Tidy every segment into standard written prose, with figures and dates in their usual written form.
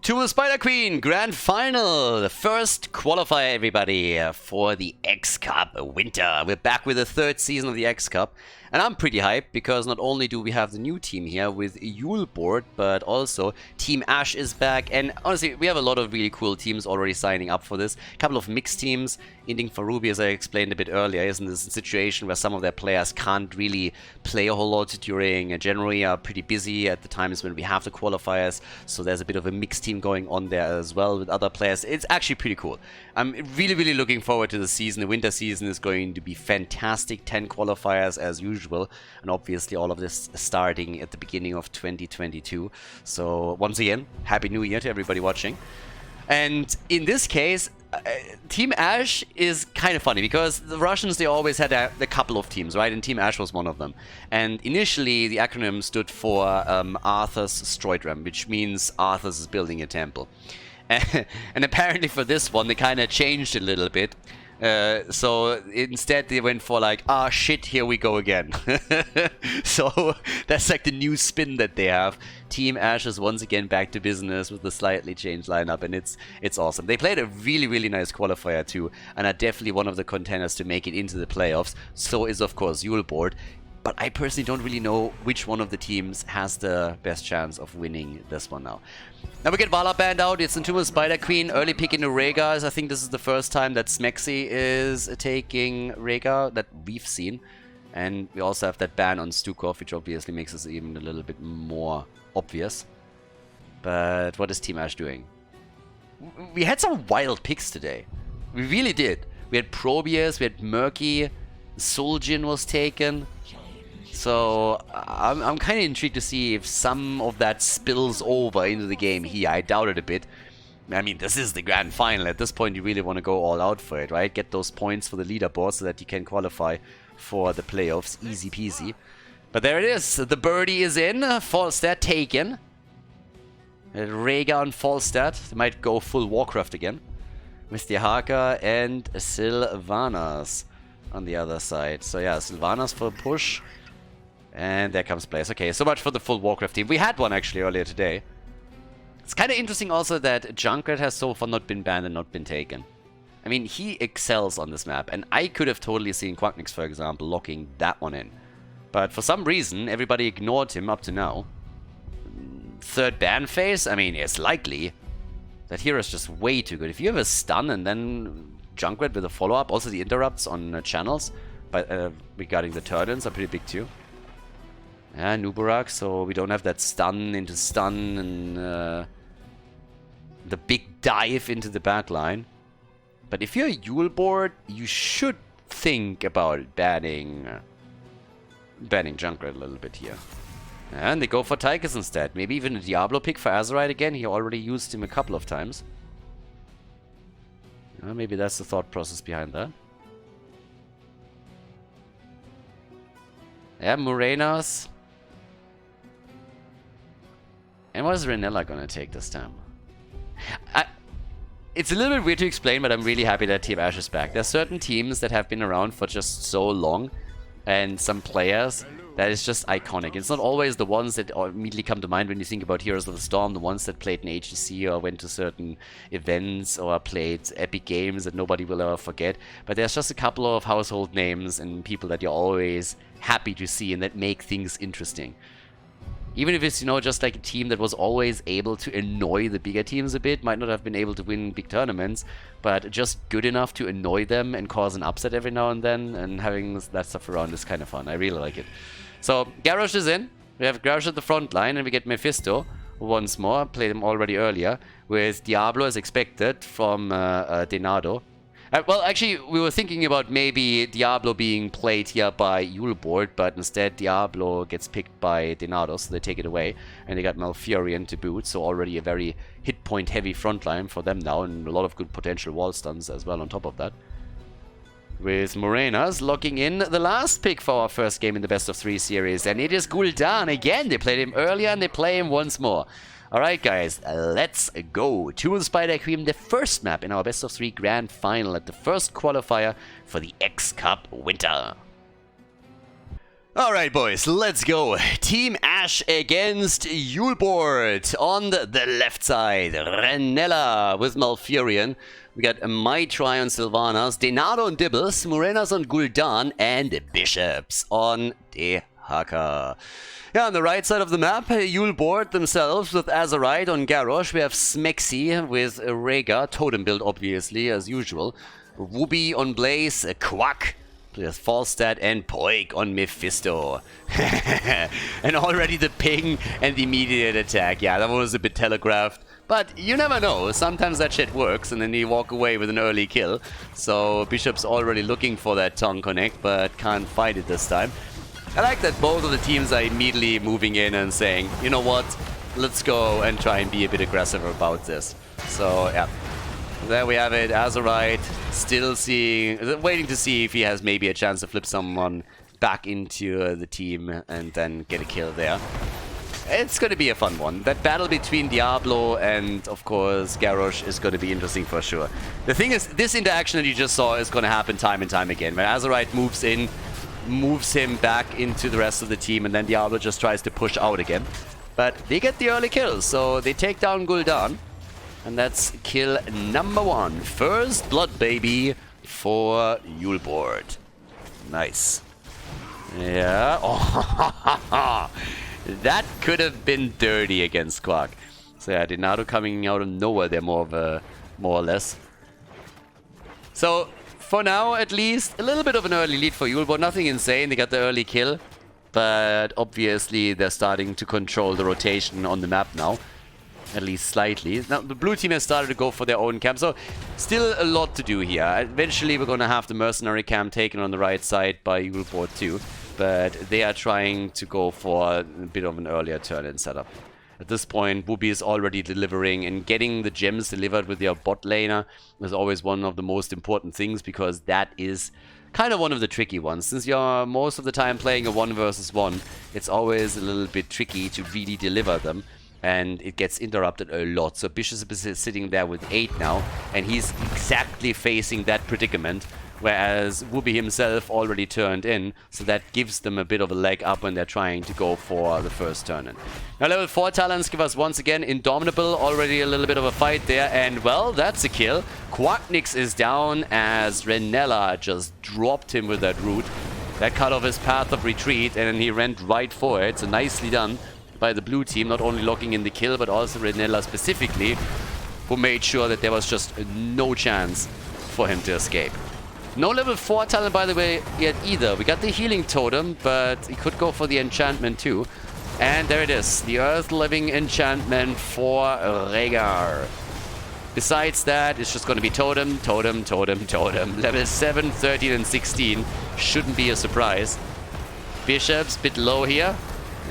To the Spider Queen Grand Final, the first qualifier, everybody, for the X Cup Winter. We're back with the third season of the X Cup, and I'm pretty hyped because not only do we have the new team here with Julbord, but also Team Ash is back, and honestly, we have a lot of really cool teams already signing up for this. A couple of mixed teams. Inding for Ruby, as I explained a bit earlier, is in this situation where some of their players can't really play a whole lot during January, are pretty busy at the times when we have the qualifiers, so there's a bit of a mixed team going on there as well with other players. It's actually pretty cool. I'm really looking forward to the season. The winter season is going to be fantastic. 10 qualifiers as usual, and obviously all of this starting at the beginning of 2022. So once again, Happy New Year to everybody watching. And in this case, Team Ash is kind of funny because the Russians, they always had a couple of teams, right? And Team Ash was one of them. And initially, the acronym stood for Arthur's Stroidram, which means Arthur's is building a temple. And apparently for this one, they kind of changed a little bit. So instead they went for like, ah shit, here we go again. So that's like the new spin that they have. Team Ash is once again back to business with the slightly changed lineup, and it's awesome. They played a really nice qualifier too, and are definitely one of the contenders to make it into the playoffs. So is of course Julbord. But I personally don't really know which one of the teams has the best chance of winning this one now. Now we get Vala banned out. It's into a Spider Queen. Early pick into Rhaegar. I think this is the first time that Smexy is taking Rhaegar that we've seen. And we also have that ban on Stukov, which obviously makes this even a little bit more obvious. But what is Team Ash doing? We had some wild picks today. We really did. We had Probius, we had Murky, Soljin was taken. So I'm kind of intrigued to see if some of that spills over into the game here. I doubt it a bit. I mean, this is the grand final. At this point, you really want to go all out for it, right? Get those points for the leaderboard so that you can qualify for the playoffs. Easy peasy. But there it is. The birdie is in. Falstad taken. Rhaegar and Falstad. They might go full Warcraft again. With the Haka and Sylvanas on the other side. So yeah, Sylvanas for a push. And there comes Blaze. Okay, so much for the full Warcraft team. We had one actually earlier today. It's kind of interesting also that Junkrat has so far not been banned and not been taken. I mean, he excels on this map. And I could have totally seen Quacknix, for example, locking that one in. But for some reason, everybody ignored him up to now. Third ban phase? I mean, it's likely. That hero is just way too good. If you have a stun and then Junkrat with a follow-up, also the interrupts on channels regarding the Turdans are pretty big too. Yeah, Nubarak, so we don't have that stun into stun and the big dive into the back line. But if you're Julbord, you should think about banning Junkrat a little bit here. And they go for Tychus instead. Maybe even a Diablo pick for Azerite again. He already used him a couple of times. Maybe that's the thought process behind that. Yeah, Morenas. And what is Renella gonna take this time? It's a little bit weird to explain, but I'm really happy that Team Ash is back. There are certain teams that have been around for just so long, and some players that is just iconic. It's not always the ones that immediately come to mind when you think about Heroes of the Storm, the ones that played in HGC or went to certain events or played epic games that nobody will ever forget. But there's just a couple of household names and people that you're always happy to see and that make things interesting. Even if it's, you know, just like a team that was always able to annoy the bigger teams a bit, might not have been able to win big tournaments, but just good enough to annoy them and cause an upset every now and then, and having that stuff around is kind of fun. I really like it. So, Garrosh is in. We have Garrosh at the front line, and we get Mephisto once more. Played him already earlier, with Diablo as expected from Denado. Well, actually, we were thinking about maybe Diablo being played here by Julbord, but instead Diablo gets picked by Denado, so they take it away. And they got Malfurion to boot, so already a very hit point heavy frontline for them now, and a lot of good potential wall stuns as well on top of that. With Morenas locking in the last pick for our first game in the best of 3 series, and it is Gul'dan again. They played him earlier and they play him once more. Alright guys, let's go to the Spider Queen, the first map in our best of 3 grand final at the first qualifier for the X Cup Winter. Alright boys, let's go. Team Ash against Julbord. On the left side, Renella with Malfurion. We got Maitri on Sylvanas, Denado on Dibbles, Morenas on Gul'dan, and Bishops on Dehaka. Yeah, on the right side of the map, Julbord themselves with Azerite on Garrosh. We have Smexy with Rhaegar, totem build obviously, as usual. Ruby on Blaze, Quack. There's Falstad and Poik on Mephisto. And already the ping and the immediate attack. Yeah, that was a bit telegraphed. But you never know. Sometimes that shit works and then you walk away with an early kill. So Bishop's already looking for that tongue connect, but can't find it this time. I like that both of the teams are immediately moving in and saying, you know what, let's go and try and be a bit aggressive about this. So yeah. There we have it, Azerite still waiting to see if he has maybe a chance to flip someone back into the team and then get a kill there. It's going to be a fun one. That battle between Diablo and, of course, Garrosh is going to be interesting for sure. The thing is, this interaction that you just saw is going to happen time and time again. When Azerite moves in, moves him back into the rest of the team, and then Diablo just tries to push out again. But they get the early kills, so they take down Gul'dan. And that's kill number 1. First blood baby for Julbord. Nice. Yeah. Oh, that could have been dirty against Quack. So yeah, Denado coming out of nowhere there more or less. So for now, at least, a little bit of an early lead for Julbord. Nothing insane. They got the early kill. But obviously they're starting to control the rotation on the map now. At least slightly. Now, the blue team has started to go for their own camp, so still a lot to do here. Eventually, we're going to have the mercenary camp taken on the right side by Julbord too, but they are trying to go for a bit of an earlier turn-in setup. At this point, Whoopi is already delivering, and getting the gems delivered with your bot laner is always one of the most important things, because that is kind of one of the tricky ones. Since you're most of the time playing a 1 versus 1, it's always a little bit tricky to really deliver them. And it gets interrupted a lot. So Bishop is sitting there with 8 now, and he's exactly facing that predicament, whereas Whoopi himself already turned in, so that gives them a bit of a leg up when they're trying to go for the first turn-in. Now level 4 talents give us once again Indomitable, already a little bit of a fight there, and well, that's a kill. Quacknix is down as Renella just dropped him with that root. That cut off his path of retreat, and he ran right for it, so nicely done by the blue team, not only locking in the kill, but also Renella specifically, who made sure that there was just no chance for him to escape. No level 4 talent, by the way, yet either. We got the healing totem, but he could go for the enchantment too. And there it is, the Earth Living enchantment for Rhaegar. Besides that, it's just going to be totem, totem, totem, totem. Level 7, 13, and 16 shouldn't be a surprise. Bishop's a bit low here.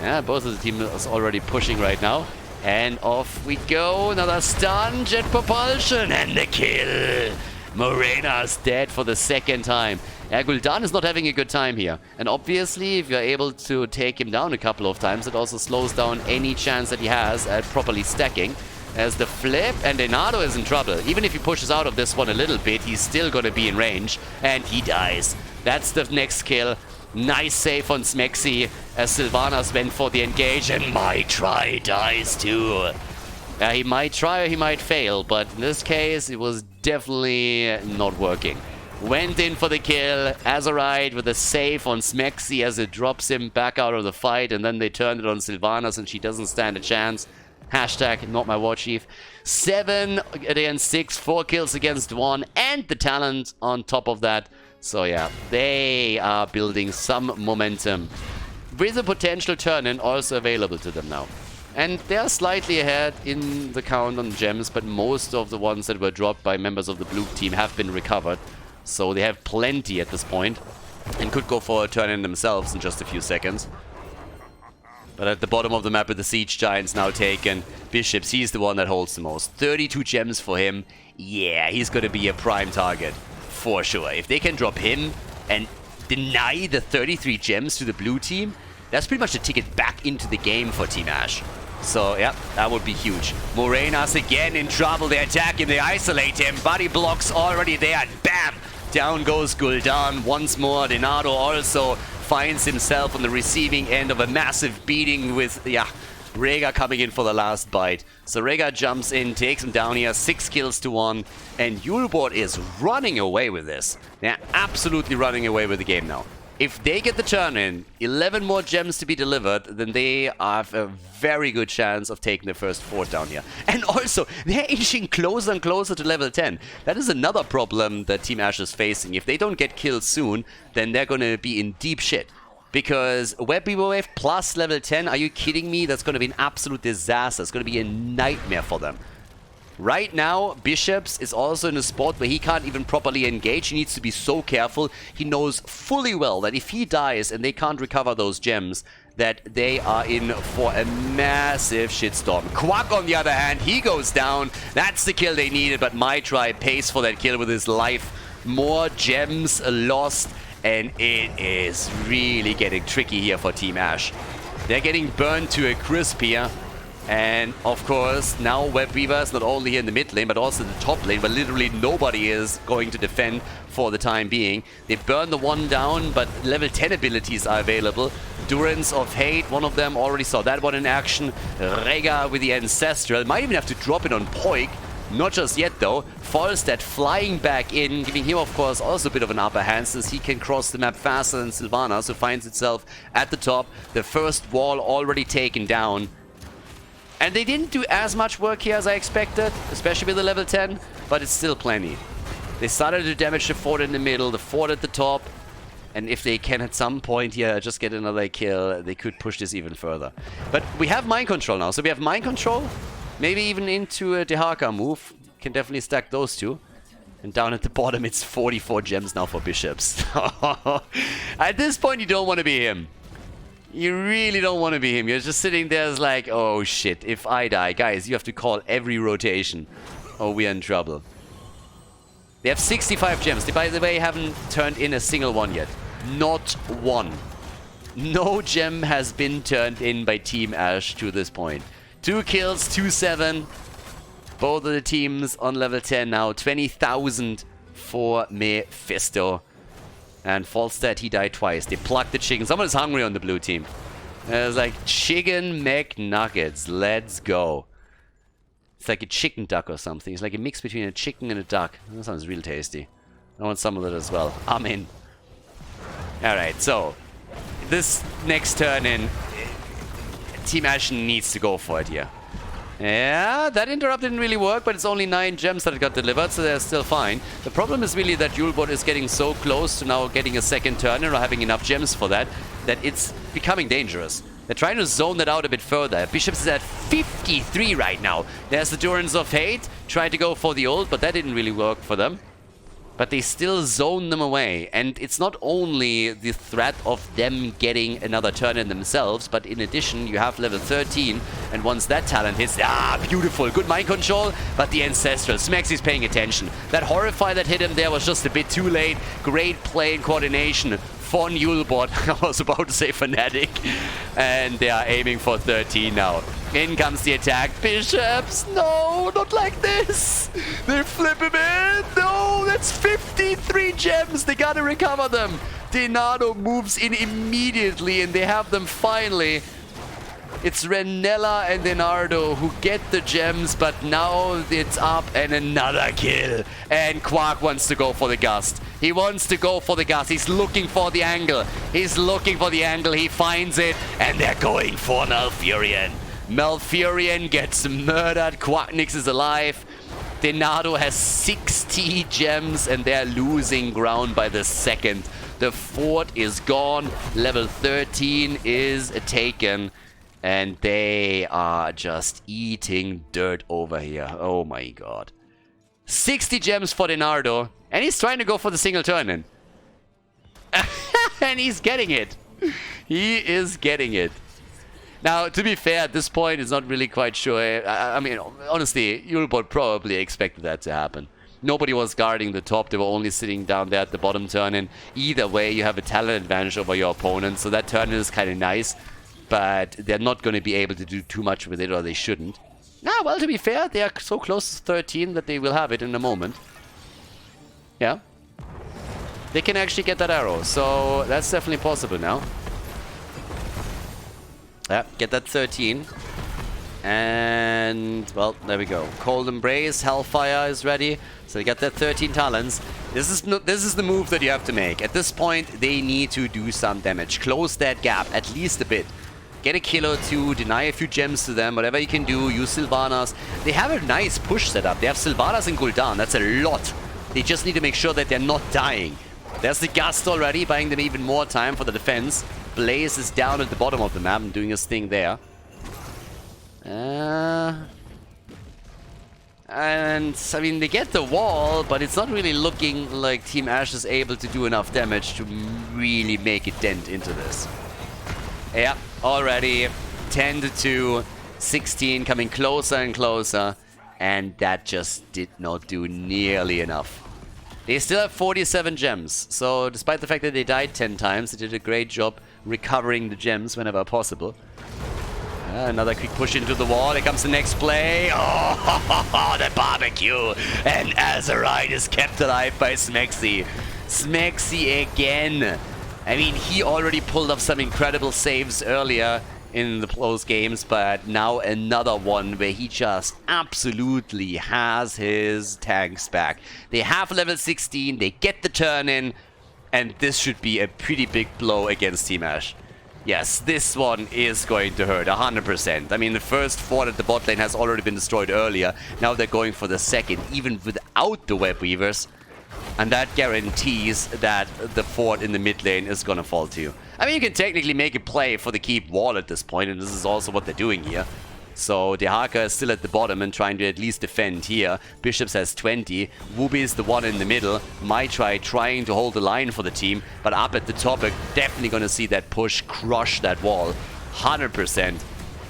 Yeah, both of the teams are already pushing right now. And off we go. Another stun, jet propulsion, and the kill. Morena's dead for the second time. Gul'dan is not having a good time here. And obviously, if you're able to take him down a couple of times, it also slows down any chance that he has at properly stacking. As the flip, and Denado is in trouble. Even if he pushes out of this one a little bit, he's still going to be in range. And he dies. That's the next kill. Nice save on Smexy as Sylvanas went for the engage, and Maitri dies too. He might try or he might fail, but in this case it was definitely not working. Went in for the kill, Azerite with a save on Smexy as it drops him back out of the fight, and then they turned it on Sylvanas and she doesn't stand a chance. Hashtag not my war chief. 7 against 6, 4 kills against 1, and the talent on top of that. So yeah, they are building some momentum, with a potential turn-in also available to them now. And they're slightly ahead in the count on gems, but most of the ones that were dropped by members of the blue team have been recovered. So they have plenty at this point, and could go for a turn-in themselves in just a few seconds. But at the bottom of the map with the Siege Giants now taken, Bishops, he's the one that holds the most. 32 gems for him. Yeah, he's going to be a prime target. For sure. If they can drop him and deny the 33 gems to the blue team, that's pretty much a ticket back into the game for Team Ash. So, yeah, that would be huge. Morenas again in trouble. They attack him, they isolate him. Body blocks already there, and bam! Down goes Gul'dan once more. Denado also finds himself on the receiving end of a massive beating with, yeah, Rhaegar coming in for the last bite. So Rhaegar jumps in, takes him down here, 6 kills to 1, and Julbord is running away with this. They're absolutely running away with the game now. If they get the turn in, 11 more gems to be delivered, then they have a very good chance of taking the first fort down here. And also, they're inching closer and closer to level 10. That is another problem that Team Ash is facing. If they don't get killed soon, then they're going to be in deep shit. Because Web Beaver Wave plus level 10, are you kidding me? That's going to be an absolute disaster. It's going to be a nightmare for them. Right now, Bishops is also in a spot where he can't even properly engage. He needs to be so careful. He knows fully well that if he dies and they can't recover those gems, that they are in for a massive shitstorm. Quack, on the other hand, he goes down. That's the kill they needed, but My Tribe pays for that kill with his life. More gems lost, and it is really getting tricky here for Team Ash. They're getting burned to a crisp here. And of course, now Web Weaver is not only here in the mid lane, but also the top lane, but literally nobody is going to defend for the time being. They burn the one down, but level 10 abilities are available. Durance of Hate, one of them, already saw that one in action. Rhaegar with the Ancestral, might even have to drop it on Poik. Not just yet though. Falstad flying back in, giving him of course also a bit of an upper hand since he can cross the map faster than Sylvanas, who finds itself at the top. The first wall already taken down. And they didn't do as much work here as I expected, especially with the level 10, but it's still plenty. They started to damage the fort in the middle, the fort at the top, and if they can at some point here just get another kill, they could push this even further. But we have mind control now, so we have mind control, maybe even into a Dehaka move. Can definitely stack those two. And down at the bottom, it's 44 gems now for Bishops. At this point, you don't want to be him. You really don't want to be him. You're just sitting there as like, oh shit, if I die, guys, you have to call every rotation. Oh, we're in trouble. They have 65 gems. They, by the way, haven't turned in a single one yet. Not one. No gem has been turned in by Team Ash to this point. 2 kills, 2-7. Both of the teams on level 10 now. 20,000 for Mephisto. And Falstad, he died twice. They plucked the chicken. Someone is hungry on the blue team. It's like chicken McNuggets. Let's go. It's like a chicken duck or something. It's like a mix between a chicken and a duck. That sounds real tasty. I want some of that as well. I'm in. Alright, so this next turn in, Team Ash needs to go for it here. Yeah, that interrupt didn't really work, but it's only 9 gems that got delivered, so they're still fine. The problem is really that Julbord is getting so close to now getting a second turn or having enough gems for that, that it's becoming dangerous. They're trying to zone that out a bit further. Bishops is at 53 right now. There's the Durance of Hate, trying to go for the ult, but that didn't really work for them. But they still zone them away, and it's not only the threat of them getting another turn in themselves, but in addition you have level 13, and once that talent hits, beautiful, good mind control, but the Ancestral, Smex is paying attention. That Horrify that hit him there was just a bit too late. Great play and coordination von Julbord. I was about to say Fnatic, and they are aiming for 13 now. In comes the attack. Bishops, no, not like this. They flip him in. No, that's 53 gems. They gotta recover them. Denado moves in immediately, and they have them finally. It's Renella and Denardo who get the gems, but now it's up and another kill. And Quark wants to go for the Gust. He wants to go for the Gust. He's looking for the angle. He's looking for the angle. He finds it, and they're going for Malfurion. Malfurion gets murdered. Quacknix is alive. Denado has 60 gems, and they're losing ground by the second. The fort is gone. Level 13 is taken. And they are just eating dirt over here. Oh my god. 60 gems for Denardo. And he's trying to go for the single turn in. And he's getting it. He is getting it. Now, to be fair, at this point, it's not really quite sure. I mean, honestly, Julbord probably expected that to happen. Nobody was guarding the top. They were only sitting down there at the bottom turn in. Either way, you have a talent advantage over your opponent. So that turn in is kind of nice. But they're not going to be able to do too much with it, or they shouldn't. Well, to be fair, they are so close to 13 that they will have it in a moment. Yeah. they can actually get that arrow. So that's definitely possible now. Yeah, get that 13. And, well, there we go. Cold Embrace, Hellfire is ready. So they got that 13 talents. This is the move that you have to make. At this point, they need to do some damage. Close that gap, at least a bit. Get a kill or two, deny a few gems to them, whatever you can do. Use Sylvanas. They have a nice push setup. They have Sylvanas and Gul'dan. That's a lot. They just need to make sure that they're not dying. There's the Gust already, buying them even more time for the defense. Blaze is down at the bottom of the map and doing his thing there. And, I mean, they get the wall, but it's not really looking like Team Ash is able to do enough damage to really make a dent into this. Yeah, already 10-2, 16 coming closer and closer, and that just did not do nearly enough. They still have 47 gems, so despite the fact that they died 10 times, they did a great job recovering the gems whenever possible. Another quick push into the wall. Here comes the next play. Oh, the barbecue. And Azerite is kept alive by Smexy. Smexy again. I mean, he already pulled off some incredible saves earlier in the close games, but now another one where he just absolutely has his tanks back. They have level 16, they get the turn in, and this should be a pretty big blow against Team Ash. Yes, this one is going to hurt, 100%. I mean, the first fort at the bot lane has already been destroyed earlier. Now they're going for the second, even without the web weavers. And that guarantees that the fort in the mid lane is going to fall too. I mean, you can technically make a play for the keep wall at this point, and this is also what they're doing here. So Dehaka is still at the bottom and trying to at least defend here. Bishops has 20. Wooby is the one in the middle. Mai trying to hold the line for the team. But up at the top, we're definitely going to see that push crush that wall. 100%.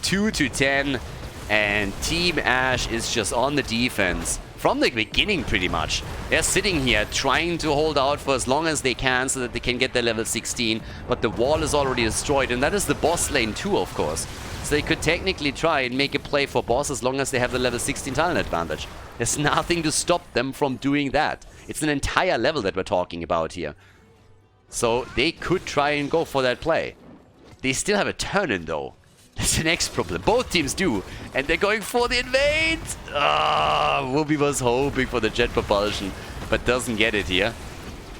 2-10. And Team Ash is just on the defense. From the beginning, pretty much. They're sitting here trying to hold out for as long as they can so that they can get their level 16. But the wall is already destroyed. And that is the boss lane too, of course. So they could technically try and make a play for boss as long as they have the level 16 talent advantage. There's nothing to stop them from doing that. It's an entire level that we're talking about here. So they could try and go for that play. They still have a turn in though. That's the next problem. Both teams do. And they're going for the invade. Whoopi was hoping for the jet propulsion, but doesn't get it here.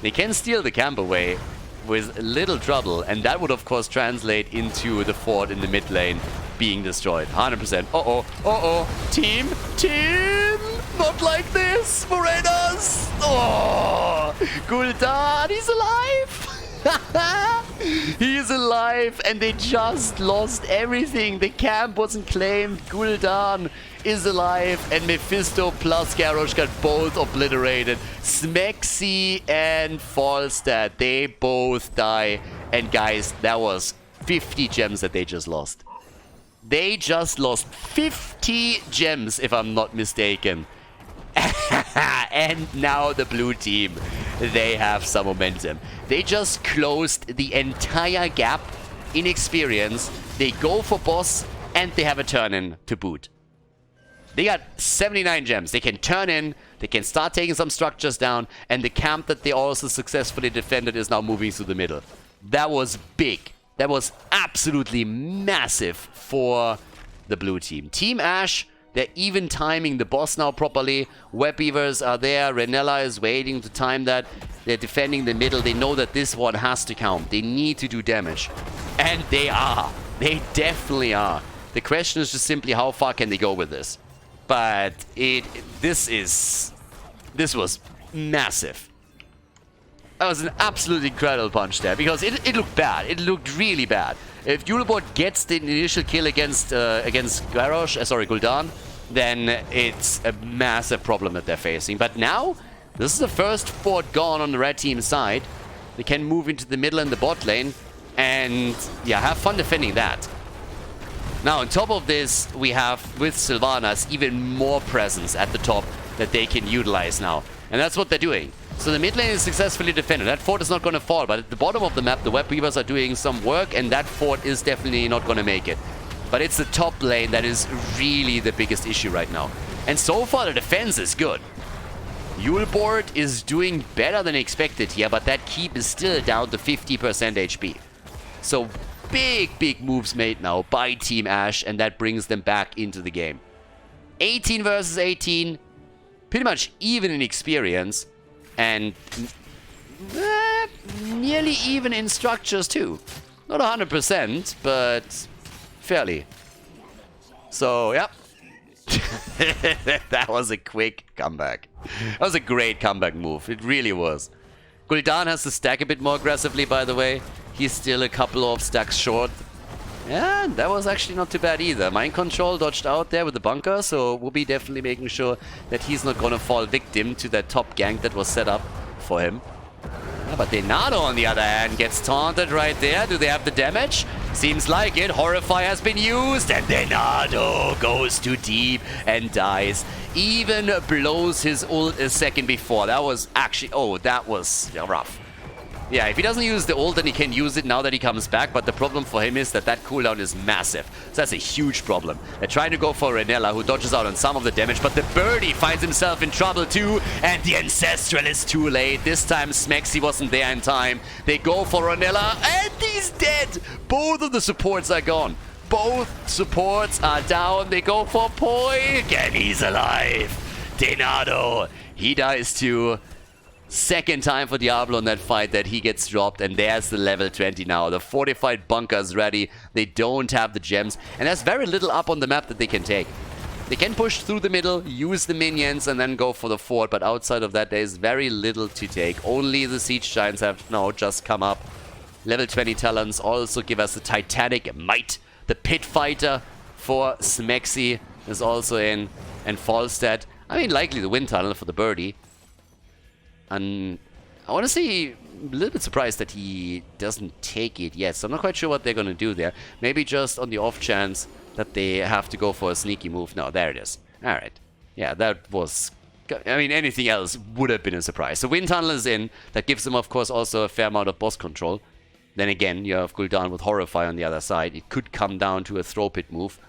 They can steal the camp away with little trouble, and that would of course translate into the fort in the mid lane being destroyed. 100%. Team, not like this, Morenas. Oh, Gul'dan, he's alive. He's alive, and they just lost everything. The camp wasn't claimed. Gul'dan is alive, and Mephisto plus Garrosh got both obliterated. Smexy and Falstad, they both die. And guys, that was 50 gems that they just lost. They just lost 50 gems, if I'm not mistaken. And now the blue team, they have some momentum. They just closed the entire gap in experience. They go for boss, and they have a turn-in to boot. They got 79 gems. They can turn in, they can start taking some structures down, and the camp that they also successfully defended is now moving through the middle. That was big. That was absolutely massive for the blue team. Team Ash, they're even timing the boss now properly. Web Weavers are there. Renella is waiting to time that. They're defending the middle. They know that this one has to count. They need to do damage. And they are. They definitely are. The question is just simply how far can they go with this. But this was massive. That was an absolutely incredible punch there, because it looked bad. It looked really bad. If Julbord gets the initial kill against Gul'dan, then it's a massive problem that they're facing. But now, this is the first fort gone on the red team side. They can move into the middle and the bot lane, and yeah, have fun defending that. Now, on top of this, we have, with Sylvanas, even more presence at the top that they can utilize now. And that's what they're doing. So the mid lane is successfully defended. That fort is not going to fall, but at the bottom of the map, the Web Weavers are doing some work, and that fort is definitely not going to make it. But it's the top lane that is really the biggest issue right now. And so far, the defense is good. Julbord is doing better than expected here, but that keep is still down to 50% HP. So big moves made now by Team Ash, and that brings them back into the game. 18 versus 18, pretty much even in experience, and nearly even in structures too. Not 100%, but fairly. So, yeah. That was a quick comeback. That was a great comeback move. It really was. Gul'dan has to stack a bit more aggressively, by the way. He's still a couple of stacks short. Yeah, that was actually not too bad either. Mind Control dodged out there with the bunker, so we'll be definitely making sure that he's not gonna fall victim to that top gank that was set up for him. Yeah, but Denado, on the other hand, gets taunted right there. Do they have the damage? Seems like it. Horrify has been used, and Denado goes too deep and dies. Even blows his ult a second before. That was actually... Oh, that was rough. Yeah, if he doesn't use the ult, then he can use it now that he comes back, but the problem for him is that that cooldown is massive. So that's a huge problem. They're trying to go for Renella, who dodges out on some of the damage, but the birdie finds himself in trouble too, and the Ancestral is too late. This time Smexy wasn't there in time. They go for Renella, and he's dead! Both of the supports are gone. Both supports are down. They go for Poik, and he's alive. Denado, he dies too. Second time for Diablo in that fight that he gets dropped, and there's the level 20 now. The fortified bunker's ready. They don't have the gems, and there's very little up on the map that they can take. They can push through the middle, use the minions, and then go for the fort, but outside of that, there's very little to take. Only the Siege Giants have now just come up. Level 20 talents also give us the Titanic Might. The Pit Fighter for Smexy is also in, and Falstad. I mean, likely the Wind Tunnel for the birdie. And I want to say a little bit surprised that he doesn't take it yet. So I'm not quite sure what they're going to do there. Maybe just on the off chance that they have to go for a sneaky move. No, there it is. Alright. Yeah, that was... I mean, anything else would have been a surprise. So Wind Tunnel is in. That gives them, of course, also a fair amount of boss control. Then again, you have Gul'dan with Horrify on the other side. It could come down to a throw pit move.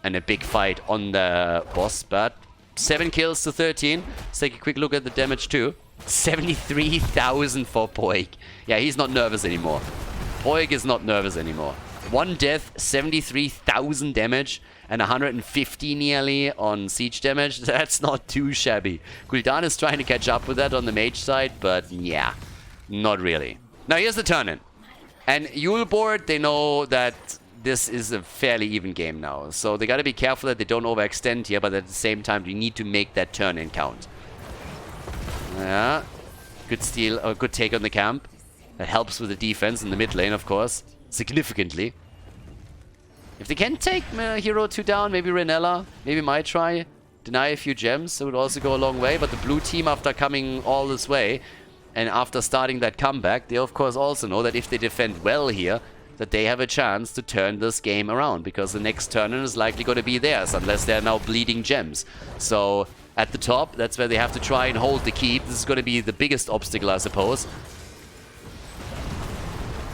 And a big fight on the boss, but... 7 kills to 13. Let's take a quick look at the damage too. 73,000 for Poik. Yeah, he's not nervous anymore. Poik is not nervous anymore. 1 death, 73,000 damage, and 150 nearly on siege damage. That's not too shabby. Gul'dan is trying to catch up with that on the mage side, but yeah, not really. Now here's the turn-in. And Julbord, they know that this is a fairly even game now. So they gotta be careful that they don't overextend here, but at the same time, we need to make that turn-in count. Yeah. Good steal, or good take on the camp. That helps with the defense in the mid lane, of course. Significantly. If they can take Hero 2 down, maybe Renella, maybe might try. Deny a few gems, that would also go a long way. But the blue team, after coming all this way, and after starting that comeback, they of course also know that if they defend well here, that they have a chance to turn this game around, because the next turn-in is likely going to be theirs, unless they're now bleeding gems. So, at the top, that's where they have to try and hold the keep. This is going to be the biggest obstacle, I suppose.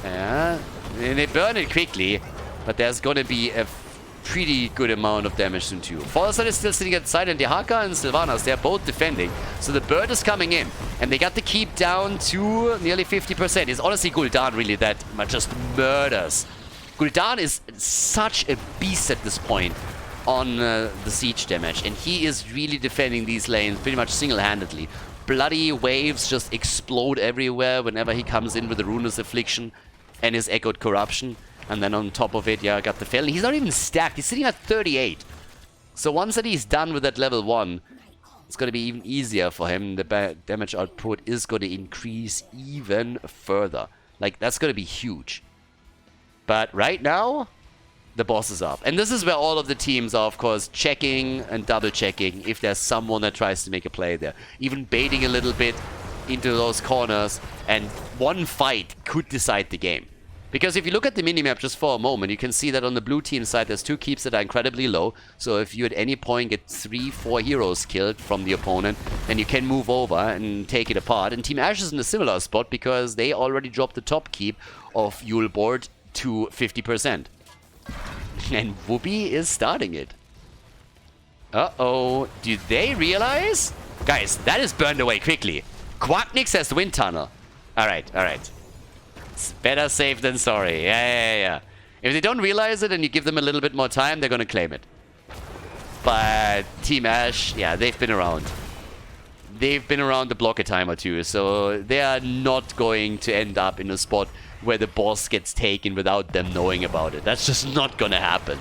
Yeah, and they burn it quickly, but there's going to be a pretty good amount of damage soon too. Falstad is still sitting at the side, and Dehaka and Sylvanas, they're both defending. So the bird is coming in, and they got the keep down to nearly 50%. It's honestly Gul'dan really that just murders. Gul'dan is such a beast at this point on the siege damage, and he is really defending these lanes pretty much single-handedly. Bloody waves just explode everywhere whenever he comes in with the Ruinous Affliction and his Echoed Corruption. And then on top of it, yeah, I got the Felon. He's not even stacked. He's sitting at 38. So once that he's done with that level 1, it's going to be even easier for him. The damage output is going to increase even further. Like, that's going to be huge. But right now, the boss is up. And this is where all of the teams are, of course, checking and double-checking if there's someone that tries to make a play there. Even baiting a little bit into those corners. And one fight could decide the game. Because if you look at the minimap just for a moment, you can see that on the blue team side, there's 2 keeps that are incredibly low. So if you at any point get 3-4 heroes killed from the opponent, then you can move over and take it apart. And Team Ash is in a similar spot because they already dropped the top keep of Julbord to 50%. And Whoopi is starting it. Uh-oh. Do they realize Guys, that is burned away quickly. Quacknix has the wind tunnel. Alright, alright. It's better safe than sorry. Yeah. If they don't realize it and you give them a little bit more time, they're gonna claim it. But Team Ash, yeah, they've been around. They've been around the block a time or two, so they are not going to end up in a spot where the boss gets taken without them knowing about it. That's just not gonna happen.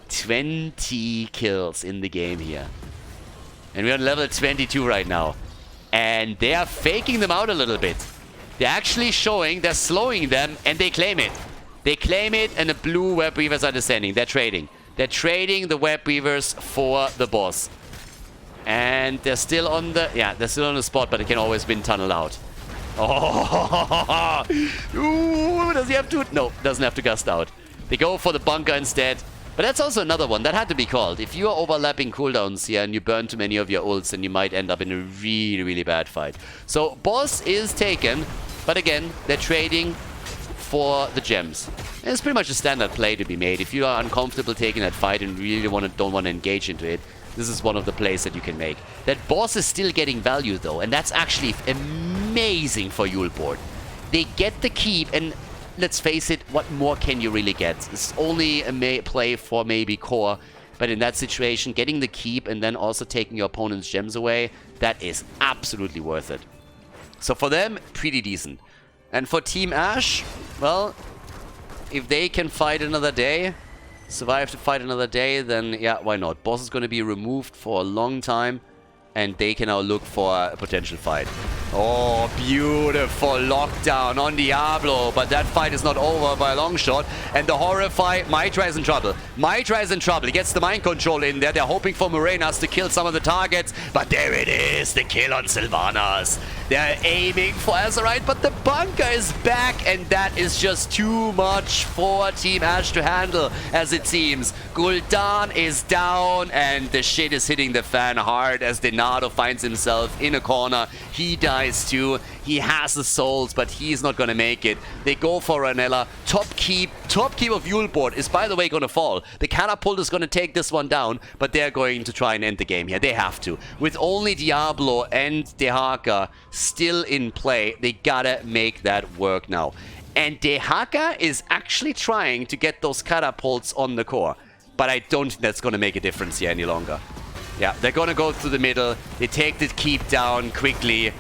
20 kills in the game here. And we're on level 22 right now. And they are faking them out a little bit. They're actually showing, they're slowing them, and they claim it. They claim it, and the blue web weavers are descending. They're trading. They're trading the web weavers for the boss. And they're still on the... Yeah, they're still on the spot, but they can always win tunnel out. Oh! Ooh, does he have to... No, doesn't have to gust out. They go for the bunker instead. But that's also another one that had to be called. If you are overlapping cooldowns here and you burn too many of your ults, then you might end up in a really, really bad fight. So, boss is taken, but again, they're trading for the gems. And it's pretty much a standard play to be made. If you are uncomfortable taking that fight and really don't want to engage into it, this is one of the plays that you can make. That boss is still getting value though, and that's actually amazing for Julbord. They get the keep, and let's face it, what more can you really get? It's only a play for maybe core, but in that situation, getting the keep and then also taking your opponent's gems away, that is absolutely worth it. So for them, pretty decent. And for Team Ash, well, if they can fight another day, survive to fight another day, then yeah, why not? Boss is going to be removed for a long time, and they can now look for a potential fight. Oh, beautiful lockdown on Diablo, but that fight is not over by a long shot. And the Horrify, Mitra is in trouble. Mitra is in trouble. He gets the mind control in there. They're hoping for Morenas to kill some of the targets, but there it is, the kill on Sylvanas. They're aiming for Azerite, but the bunker is back, and that is just too much for Team Ash to handle, as it seems. Gul'dan is down, and the shit is hitting the fan hard as Denado finds himself in a corner. He dies too. He has the souls, but he's not gonna make it. They go for Ranella. Top keep of Julbord is, by the way, gonna fall. The catapult is gonna take this one down, but they're going to try and end the game here. They have to. With only Diablo and Dehaka still in play, they gotta make that work now. And Dehaka is actually trying to get those catapults on the core, but I don't think that's gonna make a difference here any longer. Yeah, they're gonna go through the middle. They take the keep down quickly.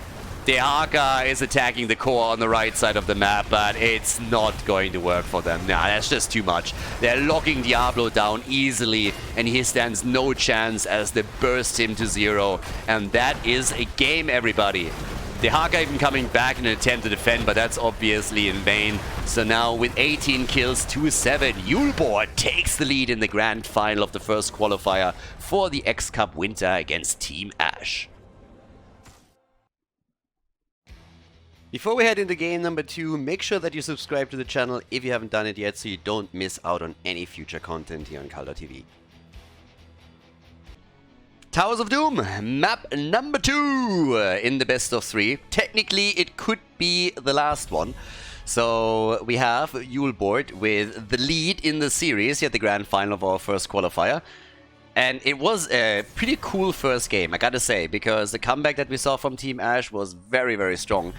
Dehaka is attacking the core on the right side of the map, but it's not going to work for them. Nah, that's just too much. They're locking Diablo down easily, and he stands no chance as they burst him to 0. And that is a game, everybody. Dehaka even coming back in an attempt to defend, but that's obviously in vain. So now with 18 kills, 2-7, Julbord takes the lead in the grand final of the first qualifier for the X-Cup Winter against Team Ash. Before we head into game number 2, make sure that you subscribe to the channel if you haven't done it yet, so you don't miss out on any future content here on Khaldor TV. Towers of Doom, map number 2 in the best of 3. Technically, it could be the last one. So we have Julbord with the lead in the series here at the grand final of our first qualifier. And it was a pretty cool first game, I gotta say, because the comeback that we saw from Team Ash was very, very strong.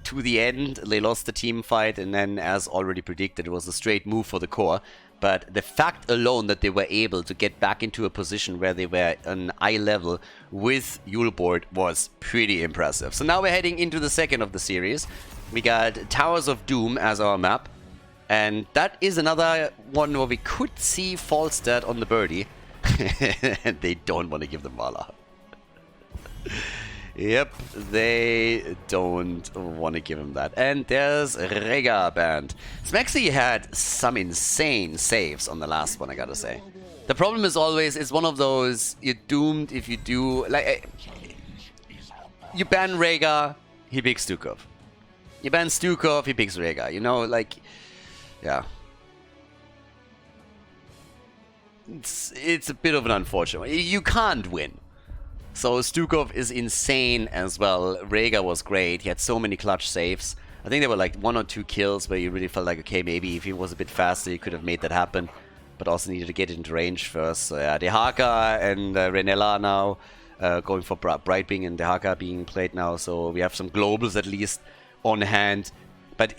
To the end, they lost the team fight, and then, as already predicted, it was a straight move for the core. But the fact alone that they were able to get back into a position where they were on eye level with Julbord was pretty impressive. So now we're heading into the second of the series. We got Towers of Doom as our map. And that is another one where we could see Falstad on the birdie. And they don't want to give them Mala. Yep, they don't want to give him that. And there's Rega banned. Smaxy had some insane saves on the last one, I gotta say. The problem is always, it's one of those, you're doomed if you do, like, you ban Rega, he picks Stukov. You ban Stukov, he picks Rega, you know, like, yeah. It's a bit of an unfortunate one. You can't win. So Stukov is insane as well. Rega was great. He had so many clutch saves. I think there were like 1 or 2 kills where you really felt like, okay, maybe if he was a bit faster, he could have made that happen. But also needed to get into range first. So yeah, Dehaka and Ranella now going for Brightwing and Dehaka being played now, so we have some globals at least on hand. But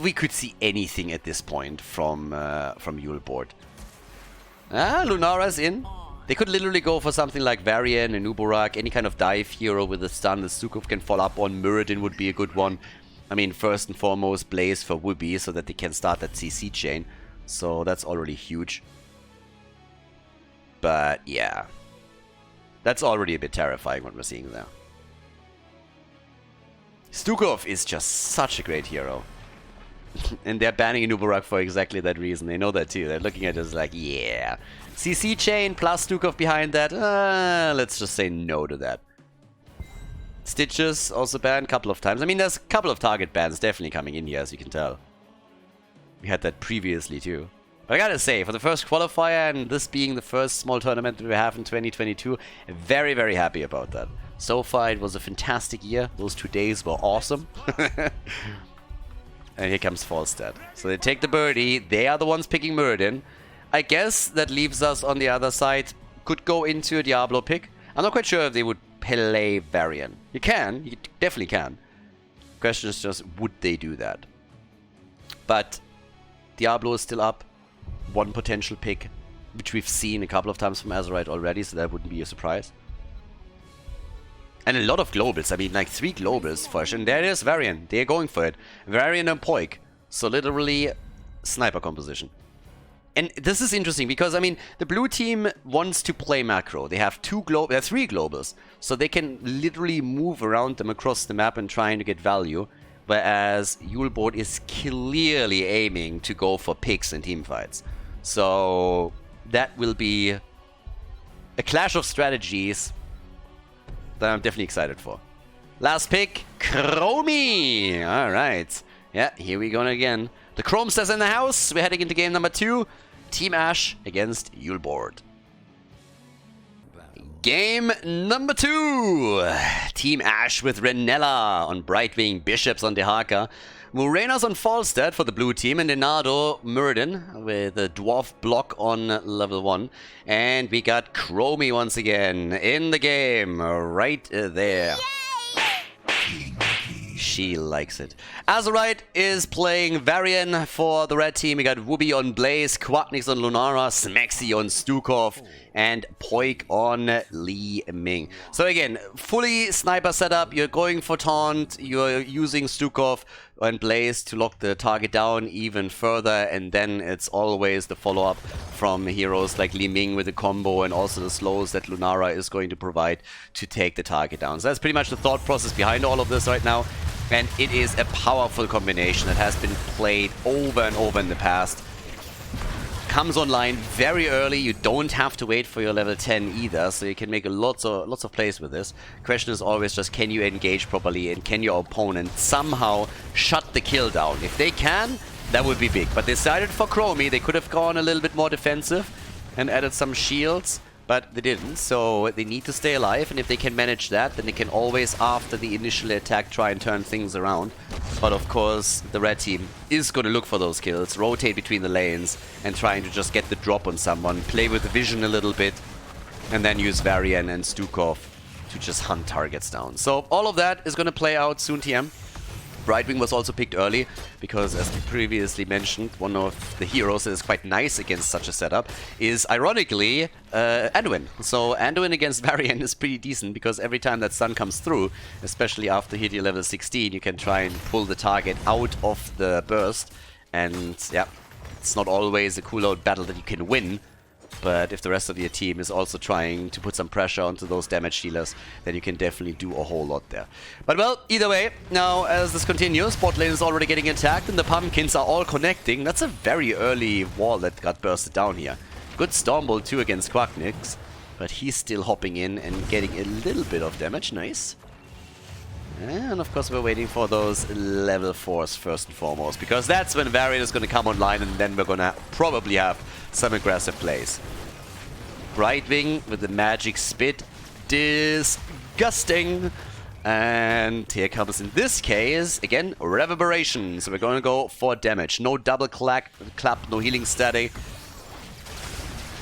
we could see anything at this point from Julbord. Lunara's in. They could literally go for something like Varian and Uborak, any kind of dive hero with a stun that Stukov can follow up on. Muradin would be a good one. I mean, first and foremost, Blaze for Wooby so that they can start that CC chain. So that's already huge. But yeah, that's already a bit terrifying what we're seeing there. Stukov is just such a great hero. And they're banning Uborak for exactly that reason. They know that too. They're looking at us like, yeah. CC chain plus Stukov behind that. Let's just say no to that. Stitches also banned a couple of times. I mean, there's a couple of target bans definitely coming in here, as you can tell. We had that previously too. But I gotta say, for the first qualifier and this being the first small tournament that we have in 2022, very, very happy about that. So far, it was a fantastic year. Those 2 days were awesome. And here comes Falstad. So they take the birdie. They are the ones picking Muradin. I guess that leaves us on the other side. Could go into a Diablo pick. I'm not quite sure if they would play Varian. You can. You definitely can. Question is just, would they do that? But Diablo is still up. One potential pick, which we've seen a couple of times from Azerite already, so that wouldn't be a surprise. And a lot of globals. I mean, like 3 globals for sure. And there it is, Varian. They're going for it. Varian and Poik. So literally, sniper composition. And this is interesting because, I mean, the blue team wants to play macro. They have 3 globals. So they can literally move around them across the map and trying to get value. Whereas Julbord is clearly aiming to go for picks and team fights. So that will be a clash of strategies that I'm definitely excited for. Last pick, Chromie! Alright. Yeah, here we go again. The Chromesters in the house. We're heading into game number 2. Team Ash against Julbord. Game number 2. Team Ash with Renella on Brightwing, Bishops on Dehaka, Morenas on Falstad for the blue team, and Denardo Muradin with a dwarf block on level 1. And we got Chromie once again in the game, right there. She likes it. Azerite is playing Varian for the red team. We got Wooby on Blaze, Quacknix on Lunara, Smexy on Stukov, and Poik on Li Ming. So again, fully sniper setup. You're going for taunt. You're using Stukov and Blaze to lock the target down even further, and then it's always the follow-up from heroes like Li Ming with the combo and also the slows that Lunara is going to provide to take the target down. So that's pretty much the thought process behind all of this right now. And it is a powerful combination that has been played over and over in the past. Comes online very early. You don't have to wait for your level 10 either, so you can make lots of plays with this. Question is always just, can you engage properly and can your opponent somehow shut the kill down? If they can, that would be big. But they decided for Chromie. They could have gone a little bit more defensive and added some shields, but they didn't, so they need to stay alive, and if they can manage that, then they can always, after the initial attack, try and turn things around. But of course, the red team is going to look for those kills, rotate between the lanes, and trying to just get the drop on someone, play with the vision a little bit, and then use Varian and Stukov to just hunt targets down. So all of that is going to play out soon, TM. Brightwing was also picked early because, as previously mentioned, one of the heroes that is quite nice against such a setup is, ironically, Anduin. So Anduin against Varian is pretty decent because every time that stun comes through, especially after hit your level 16, you can try and pull the target out of the burst. And yeah, it's not always a cooldown battle that you can win. But if the rest of your team is also trying to put some pressure onto those damage dealers, then you can definitely do a whole lot there. But well, either way, now as this continues, bot lane is already getting attacked and the pumpkins are all connecting. That's a very early wall that got bursted down here. Good Stormbolt too against Quacknix, but he's still hopping in and getting a little bit of damage. Nice. And of course we're waiting for those level 4s first and foremost, because that's when Varian is going to come online, and then we're going to probably have some aggressive plays. Brightwing with the magic spit. Disgusting. And here comes, in this case, again, Reverberation. So we're going to go for damage. No double clap, no healing static.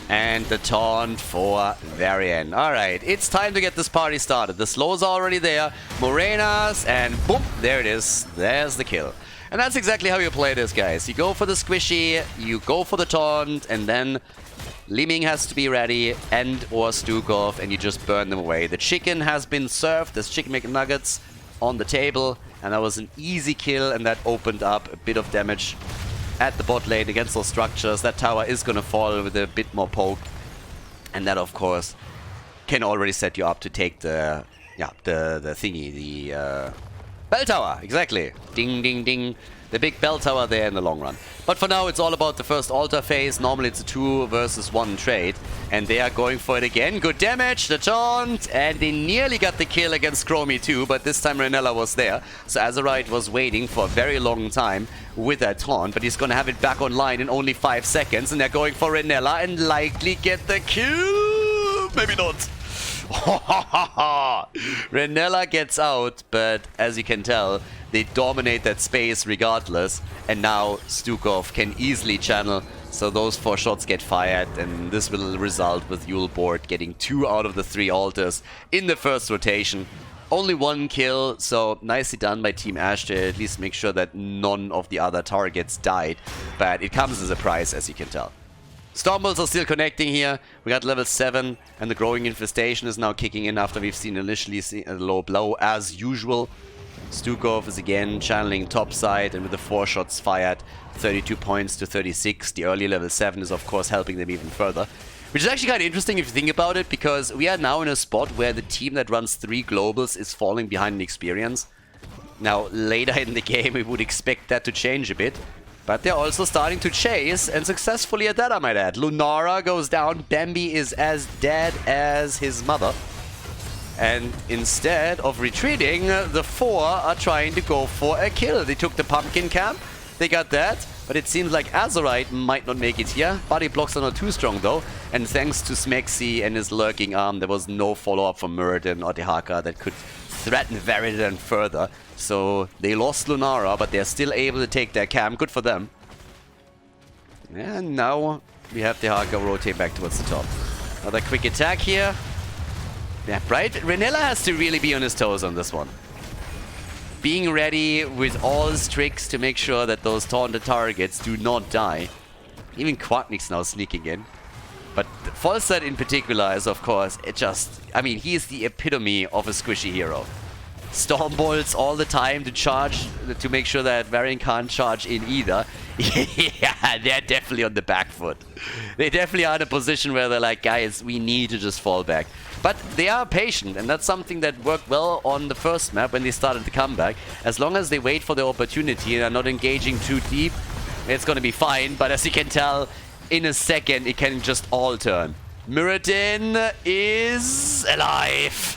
And the taunt for Varian. Alright, it's time to get this party started. The slows are already there. Morenas, and boom, there it is. There's the kill. And that's exactly how you play this, guys. You go for the squishy, you go for the taunt, and then Liming has to be ready, and or Stukov, and you just burn them away. The chicken has been served. There's chicken McNuggets on the table, and that was an easy kill, and that opened up a bit of damage at the bot lane against those structures. That tower is gonna fall with a bit more poke, and that of course can already set you up to take the thingy, the bell tower. Exactly. Ding ding ding. The big bell tower there in the long run. But for now, it's all about the first altar phase. Normally it's a 2 versus 1 trade. And they are going for it again. Good damage, the taunt. And they nearly got the kill against Chromie too. But this time Renella was there. So Azerite was waiting for a very long time with that taunt. But he's going to have it back online in only 5 seconds. And they're going for Renella and likely get the kill. Maybe not. Renella gets out, but as you can tell, they dominate that space regardless, and now Stukov can easily channel, so those 4 shots get fired, and this will result with Julbord getting 2 out of the 3 altars in the first rotation. Only 1 kill, so nicely done by Team Ash to at least make sure that none of the other targets died, but it comes as a price, as you can tell. Stormbolts are still connecting here. We got level 7, and the growing infestation is now kicking in after we've seen initially a low blow as usual. Stukov is again channeling topside, and with the 4 shots fired, 32 points to 36. The early level 7 is of course helping them even further. Which is actually kind of interesting if you think about it, because we are now in a spot where the team that runs 3 globals is falling behind in experience. Now, later in the game we would expect that to change a bit. But they're also starting to chase, and successfully at that, I might add. Lunara goes down, Bambi is as dead as his mother. And instead of retreating, the 4 are trying to go for a kill. They took the pumpkin camp, they got that, but it seems like Azerite might not make it here. Body blocks are not too strong though, and thanks to Smexy and his lurking arm, there was no follow-up from Muradin or Dehaka that could threaten Varian further. So they lost Lunara, but they're still able to take their camp. Good for them. And now we have Dehaka rotate back towards the top. Another quick attack here. Yeah, right? Renella has to really be on his toes on this one. Being ready with all his tricks to make sure that those taunted targets do not die. Even Quacknick's now sneaking in. But Falstad in particular is, of course, I mean, he is the epitome of a squishy hero. Stormbolts all the time to charge, to make sure that Varian can't charge in either. Yeah, they're definitely on the back foot. They definitely are in a position where they're like, guys, we need to just fall back. But they are patient, and that's something that worked well on the first map when they started the comeback. As long as they wait for the opportunity and are not engaging too deep, it's going to be fine. But as you can tell, in a second, it can just all turn. Muradin is alive!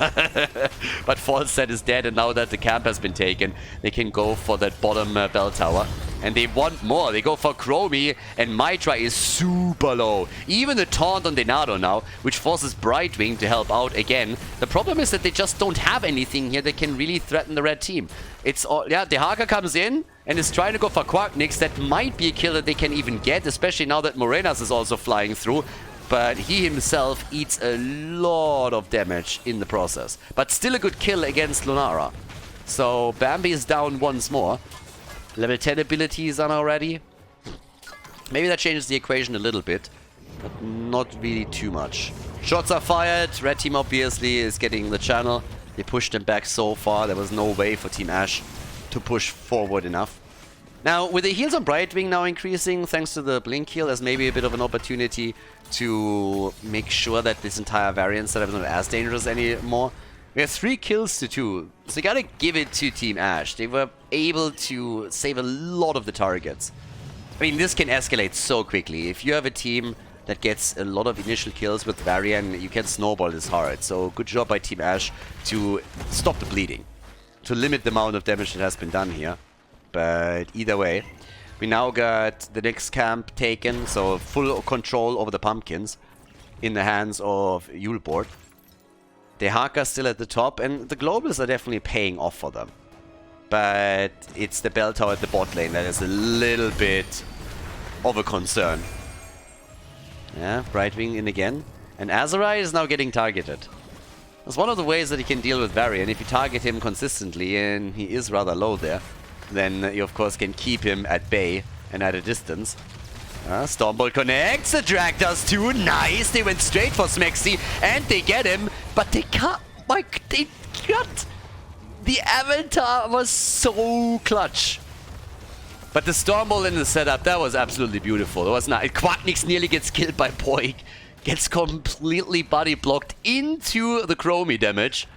But Falstad is dead, and now that the camp has been taken, they can go for that bottom bell tower. And they want more. They go for Chromie, and Mitra is super low. Even the taunt on Denado now, which forces Brightwing to help out again. The problem is that they just don't have anything here that can really threaten the red team. It's all, yeah, Dehaka comes in and is trying to go for Quacknix. That might be a kill that they can even get, especially now that Morenas is also flying through. But he himself eats a lot of damage in the process. But still a good kill against Lunara. So Bambi is down once more. Level 10 abilities are now ready. Maybe that changes the equation a little bit, but not really too much. Shots are fired. Red team obviously is getting the channel. They pushed them back so far. There was no way for Team Ash to push forward enough. Now, with the heals on Brightwing now increasing, thanks to the Blink heal, there's maybe a bit of an opportunity to make sure that this entire variant setup is not as dangerous anymore. We have 3 kills to 2, so you gotta give it to Team Ash. They were able to save a lot of the targets. I mean, this can escalate so quickly. If you have a team that gets a lot of initial kills with Varian, you can snowball this hard. So good job by Team Ash to stop the bleeding, to limit the amount of damage that has been done here. But either way, we now got the next camp taken, so full control over the pumpkins in the hands of Julbord. Dehaka still at the top, and the globals are definitely paying off for them. But it's the bell tower at the bot lane that is a little bit of a concern. Yeah, Brightwing in again. And Azerite is now getting targeted. That's one of the ways that he can deal with Varian. If you target him consistently, and he is rather low there, then you of course can keep him at bay and at a distance. Stormbolt connects, the drag does too, nice, they went straight for Smexy, and they get him, but they can't, like, they got, the Avatar was so clutch. But the Stormbolt in the setup, that was absolutely beautiful, it was not, Quacknix nearly gets killed by Poik, gets completely body blocked into the Chromie damage.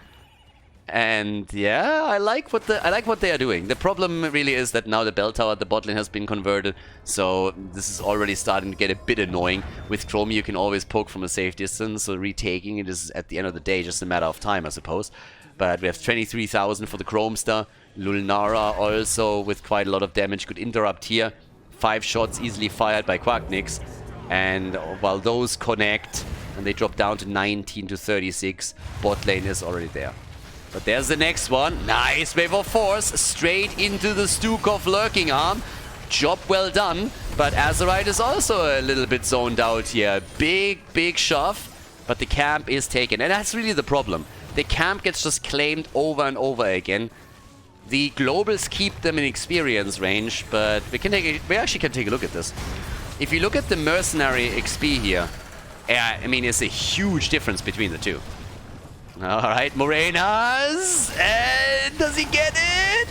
And yeah, I like what they are doing. The problem really is that now the bell tower at the bot lane has been converted, so this is already starting to get a bit annoying. With Chromie you can always poke from a safe distance, so retaking it is at the end of the day just a matter of time, I suppose. But we have 23,000 for the Chromestar. Lulnara also with quite a lot of damage, could interrupt here. 5 shots easily fired by Quacknix. And while those connect and they drop down to 19 to 36, bot lane is already there. But there's the next one. Nice wave of force. Straight into the Stukov lurking arm. Job well done. But Azerite is also a little bit zoned out here. Big shove. But the camp is taken. And that's really the problem. The camp gets just claimed over and over again. The globals keep them in experience range. But we actually can take a look at this. If you look at the mercenary XP here, I mean, it's a huge difference between the two. Alright, Morenas! And does he get it?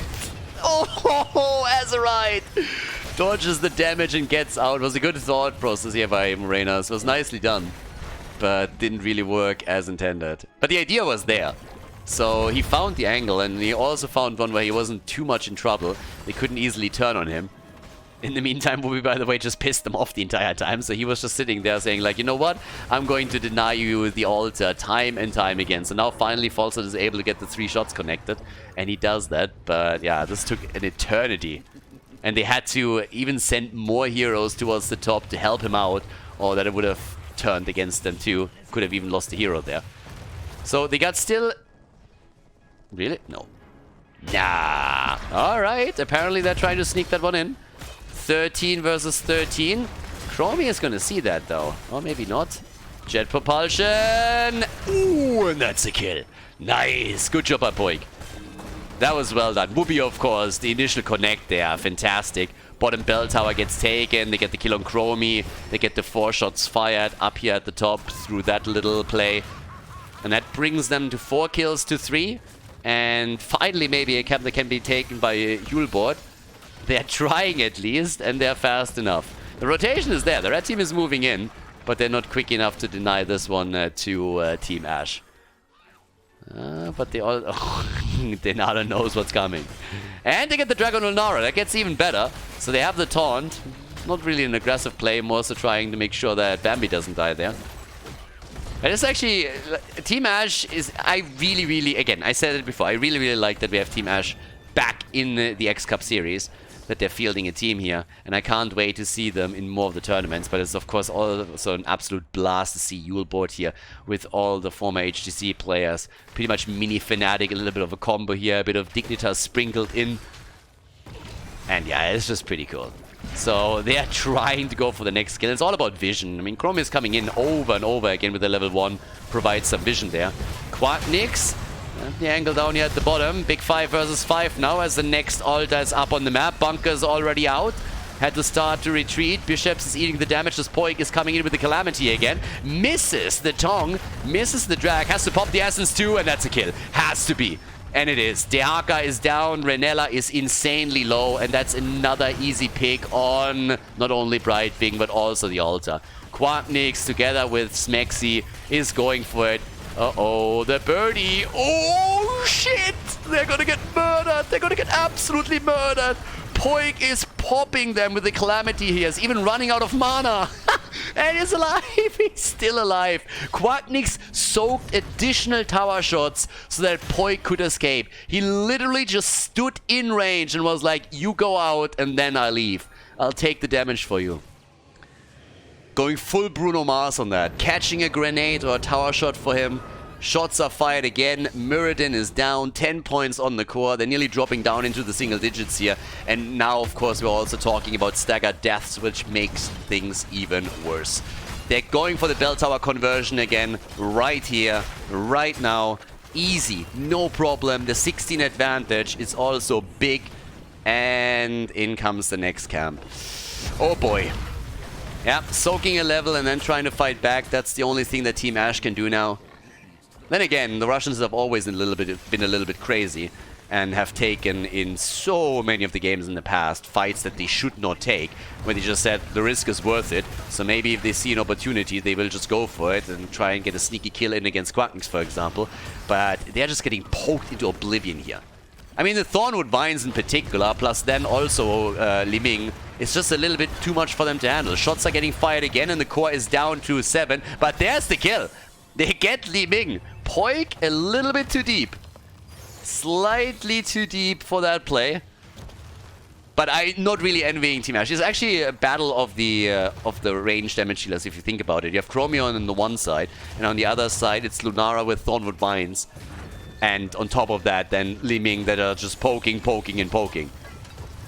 Oh, Azerite! Dodges the damage and gets out. It was a good thought process here by Morenas. It was nicely done. But didn't really work as intended. But the idea was there. So he found the angle, and he also found one where he wasn't too much in trouble. They couldn't easily turn on him. In the meantime, Wooby, by the way, just pissed them off the entire time. So he was just sitting there saying, like, you know what? I'm going to deny you the altar time and time again. So now finally Falstad is able to get the 3 shots connected. And he does that. But yeah, this took an eternity. And they had to even send more heroes towards the top to help him out. Or that it would have turned against them too. Could have even lost a hero there. So they got still... Really? No. Nah. Alright. Apparently they're trying to sneak that one in. 13 versus 13. Chromie is going to see that, though. Or maybe not. Jet propulsion. Ooh, and that's a kill. Nice. Good job by Poik. That was well done. Whoopi, of course. The initial connect there. Fantastic. Bottom bell tower gets taken. They get the kill on Chromie. They get the 4 shots fired up here at the top through that little play. And that brings them to 4 kills to 3. And finally, maybe a cap that can be taken by Julbord. They're trying at least, and they're fast enough. The rotation is there. The red team is moving in, but they're not quick enough to deny this one to Team Ash. But they all... Denada knows what's coming. And they get the Dragon Ulnara. That gets even better. So they have the taunt. Not really an aggressive play, more so trying to make sure that Bambi doesn't die there. And it's actually... Team Ash is... I really... Again, I said it before. I really like that we have Team Ash back in the X-Cup series. That they're fielding a team here, and I can't wait to see them in more of the tournaments. But it's of course also an absolute blast to see Julbord here with all the former HTC players. Pretty much mini Fnatic, a little bit of a combo here, a bit of Dignitas sprinkled in. And yeah, it's just pretty cool. So they are trying to go for the next kill. It's all about vision. I mean, Chromie is coming in over and over again with the level 1, provides some vision there. Quacknix. The angle down here at the bottom. Big 5 versus 5 now as the next altar is up on the map. Bunker's already out. Had to start to retreat. Bishops is eating the damage as Poik is coming in with the Calamity again. Misses the Tong. Misses the drag. Has to pop the Essence too, and that's a kill. Has to be. And it is. Dehaka is down. Renella is insanely low. And that's another easy pick on not only Brightwing, but also the altar. Quacknix together with Smexy is going for it. Uh-oh, the birdie. Oh, shit! They're gonna get murdered. They're gonna get absolutely murdered. Poik is popping them with the Calamity here. He's even running out of mana. And he's alive. He's still alive. Quacknix soaked additional tower shots so that Poik could escape. He literally just stood in range and was like, you go out and then I leave. I'll take the damage for you. Going full Bruno Mars on that. Catching a grenade or a tower shot for him. Shots are fired again. Muradin is down. 10 points on the core. They're nearly dropping down into the single digits here. And now, of course, we're also talking about staggered deaths, which makes things even worse. They're going for the bell tower conversion again, right here, right now. Easy, no problem. The 16 advantage is also big. And in comes the next camp. Oh boy. Yeah, soaking a level and then trying to fight back. That's the only thing that Team Ash can do now. Then again, the Russians have always been a little bit crazy and have taken in so many of the games in the past fights that they should not take, when they just said the risk is worth it. So maybe if they see an opportunity, they will just go for it and try and get a sneaky kill in against Quacknix, for example. But they're just getting poked into oblivion here. I mean, the Thornwood Vines in particular, plus then also Li Ming, is just a little bit too much for them to handle. Shots are getting fired again, and the core is down to 7. But there's the kill. They get Li Ming. Poik a little bit too deep. Slightly too deep for that play. But I'm not really envying Team Ash. It's actually a battle of the range damage dealers, if you think about it. You have Chromion on the one side, and on the other side, it's Lunara with Thornwood Vines. And on top of that, then Li Ming that are just poking, and poking.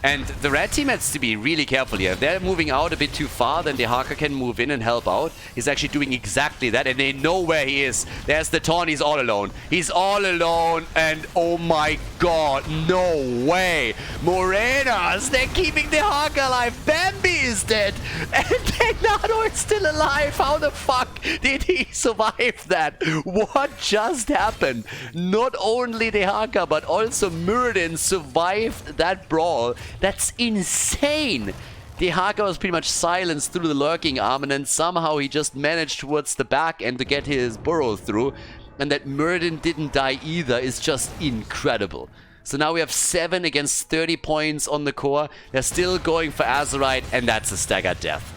And the red team has to be really careful here. If they're moving out a bit too far, then the Haka can move in and help out. He's actually doing exactly that, and they know where he is. There's the taunt, he's all alone. He's all alone, and oh my god, no way. Morenas, they're keeping the Haka alive. Bambi is dead, and Nano is still alive. How the fuck did he survive that? What just happened? Not only the Haka, but also Muradin survived that brawl. That's insane! The Haka was pretty much silenced through the lurking arm, and then somehow he just managed towards the back end to get his burrow through. And that Muradin didn't die either is just incredible. So now we have 7 against 30 points on the core. They're still going for Azerite, and that's a staggered death.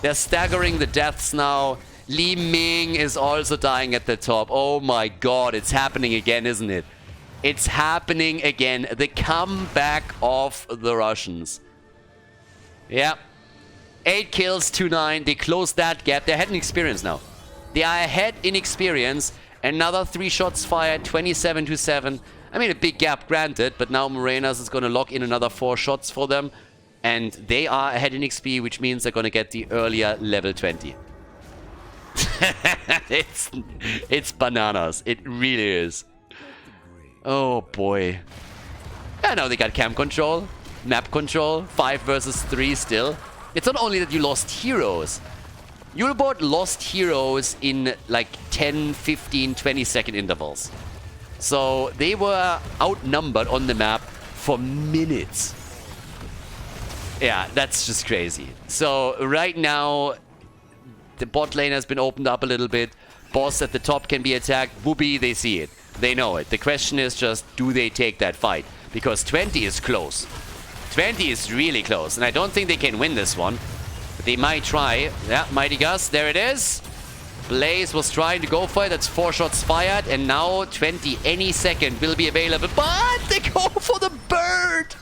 They're staggering the deaths now. Li Ming is also dying at the top. Oh my god, it's happening again, isn't it? It's happening again. The comeback of the Russians. Yeah. 8 kills to 9. They closed that gap. They're ahead in experience now. They are ahead in experience. Another 3 shots fired. 27 to 7. I mean, a big gap granted. But now Morenas is going to lock in another 4 shots for them. And they are ahead in XP, which means they're going to get the earlier level 20. It's bananas. It really is. Oh boy. Yeah, now they got camp control, map control, 5 versus 3 still. It's not only that you lost heroes. Julbord lost heroes in like 10, 15, 20 second intervals. So they were outnumbered on the map for minutes. Yeah, that's just crazy. So right now, the bot lane has been opened up a little bit. Boss at the top can be attacked. Whoopi, they see it. They know it. The question is just, do they take that fight? Because 20 is close. 20 is really close. And I don't think they can win this one. But they might try. Yeah, Mighty Gus, there it is. Blaze was trying to go for it. That's 4 shots fired. And now 20 any second will be available. But they go for the bird.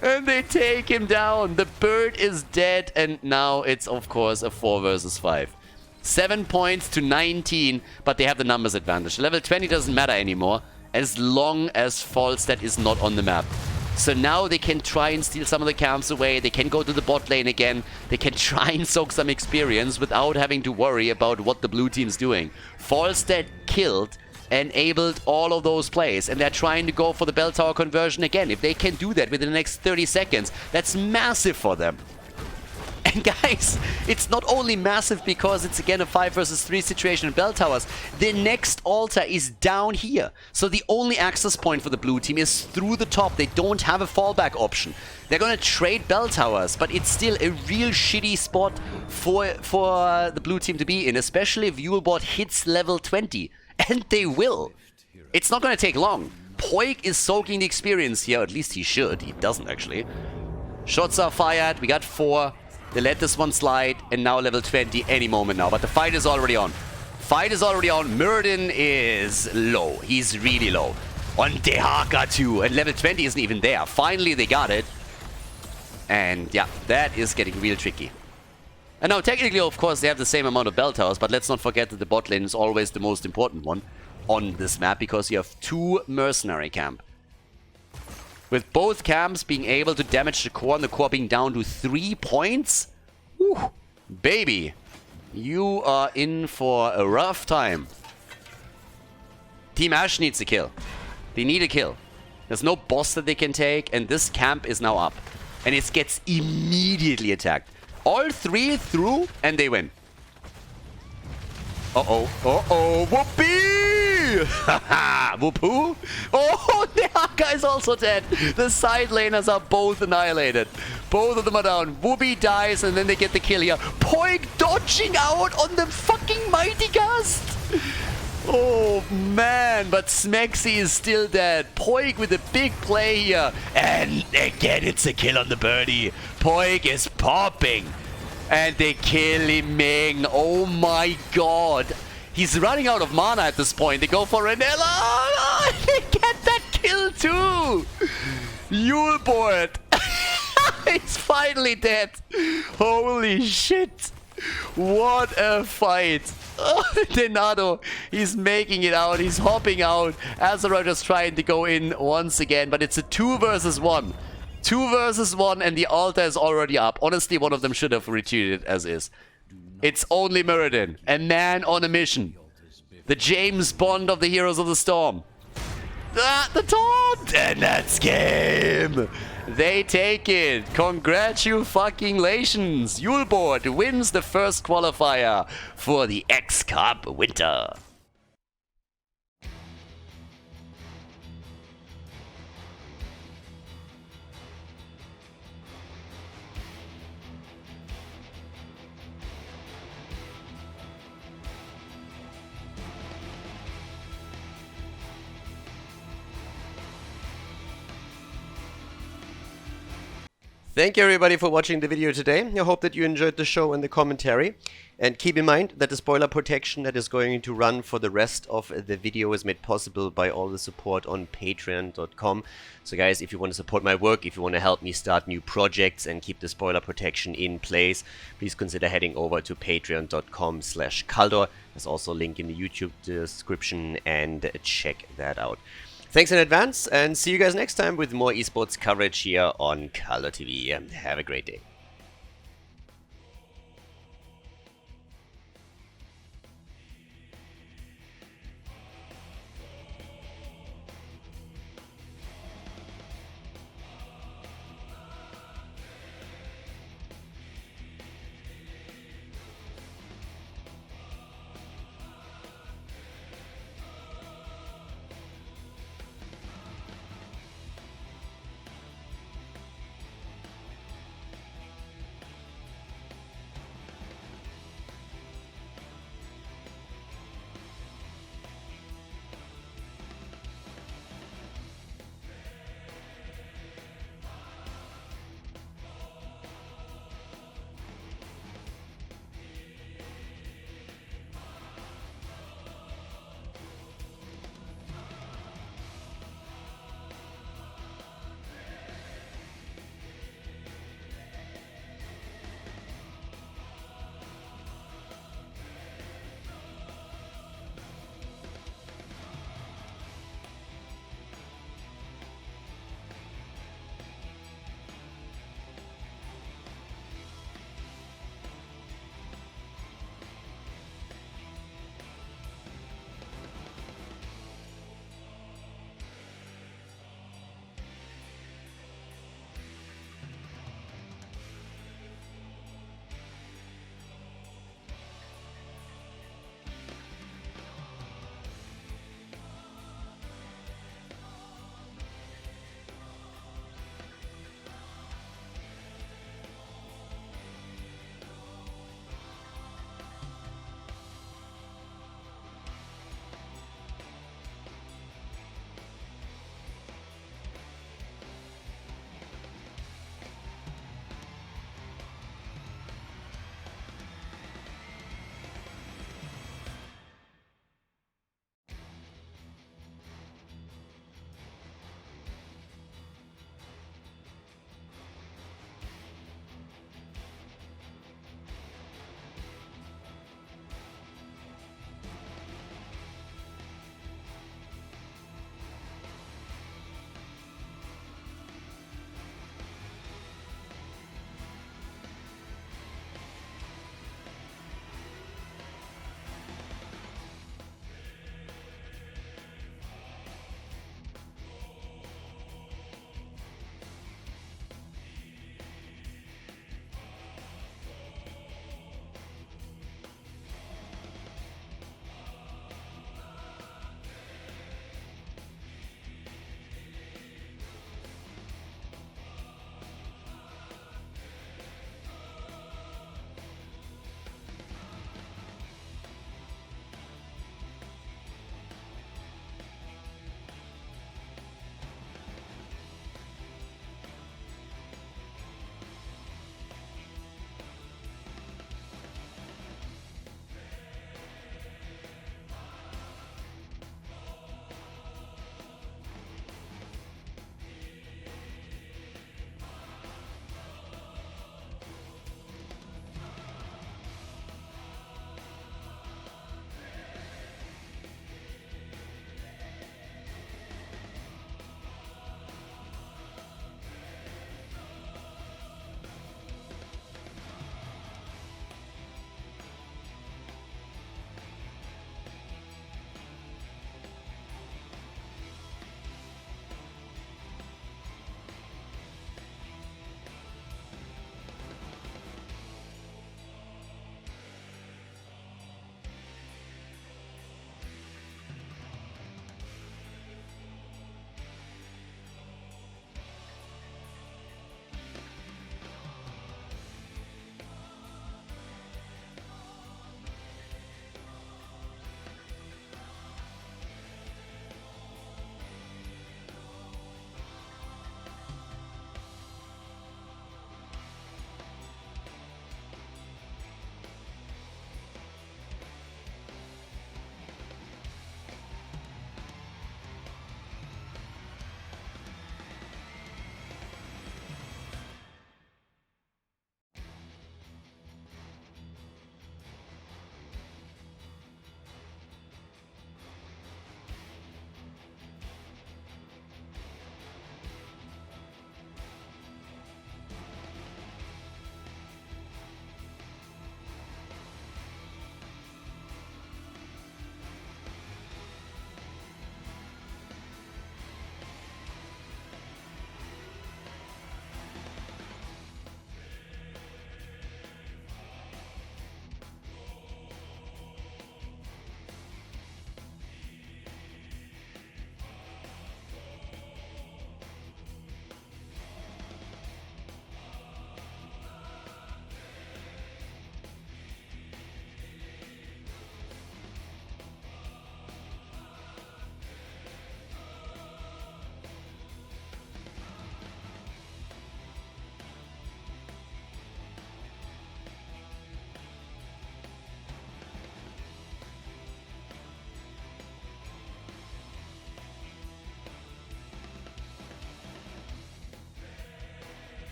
And they take him down. The bird is dead. And now it's, of course, a 4 versus 5. 7 points to 19, but they have the numbers advantage. Level 20 doesn't matter anymore, as long as Falstad is not on the map. So now they can try and steal some of the camps away. They can go to the bot lane again. They can try and soak some experience without having to worry about what the blue team's doing. Falstad killed, enabled all of those plays, and they're trying to go for the bell tower conversion again. If they can do that within the next 30 seconds, that's massive for them. And guys, it's not only massive because it's again a 5 versus 3 situation in bell towers. The next altar is down here. So the only access point for the blue team is through the top. They don't have a fallback option. They're going to trade bell towers, but it's still a real shitty spot for the blue team to be in, especially if Julbord hits level 20. And they will. It's not going to take long. Poik is soaking the experience here, at least he should. He doesn't actually. Shots are fired. We got 4. They let this one slide, and now level 20 any moment now. But the fight is already on. Fight is already on. Muradin is low. He's really low. On Dehaka too. And level 20 isn't even there. Finally, they got it. And yeah, that is getting real tricky. And now, technically, of course, they have the same amount of bell towers. But let's not forget that the bot lane is always the most important one on this map. Because you have 2 mercenary camp. With both camps being able to damage the core and the core being down to 3 points. Whew, baby. You are in for a rough time. Team Ash needs a kill. They need a kill. There's no boss that they can take, and this camp is now up. And it gets immediately attacked. All 3 through, and they win. Uh-oh. Uh-oh. Whoopee! Haha! Whoopoo! Oh, the Akka is also dead. The side laners are both annihilated. Both of them are down. Whoopee dies, and then they get the kill here. Poik dodging out on the fucking Mighty Gust! Oh, man, but Smexy is still dead. Poik with a big play here. And again, it's a kill on the birdie. Poik is popping. And they kill him, Ming. Oh my god. He's running out of mana at this point. They go for Renella. Oh, they get that kill too. Julbord. He's finally dead. Holy shit. What a fight. Oh, Denado, he's making it out. He's hopping out. Azeroth is trying to go in once again, but it's a 2 versus 1. 2 versus 1, and the altar is already up. Honestly, one of them should have retreated as is. It's only Muradin, a man on a mission. The James Bond of the Heroes of the Storm. Ah, the taunt! And that's game! They take it. Congratulations. Julbord wins the first qualifier for the X Cup Winter. Thank you everybody for watching the video today. I hope that you enjoyed the show and the commentary. And keep in mind that the spoiler protection that is going to run for the rest of the video is made possible by all the support on patreon.com. So guys, if you want to support my work, if you want to help me start new projects and keep the spoiler protection in place, please consider heading over to patreon.com/Khaldor. There's also a link in the YouTube description, and check that out. Thanks in advance, and see you guys next time with more esports coverage here on Khaldor TV. Have a great day.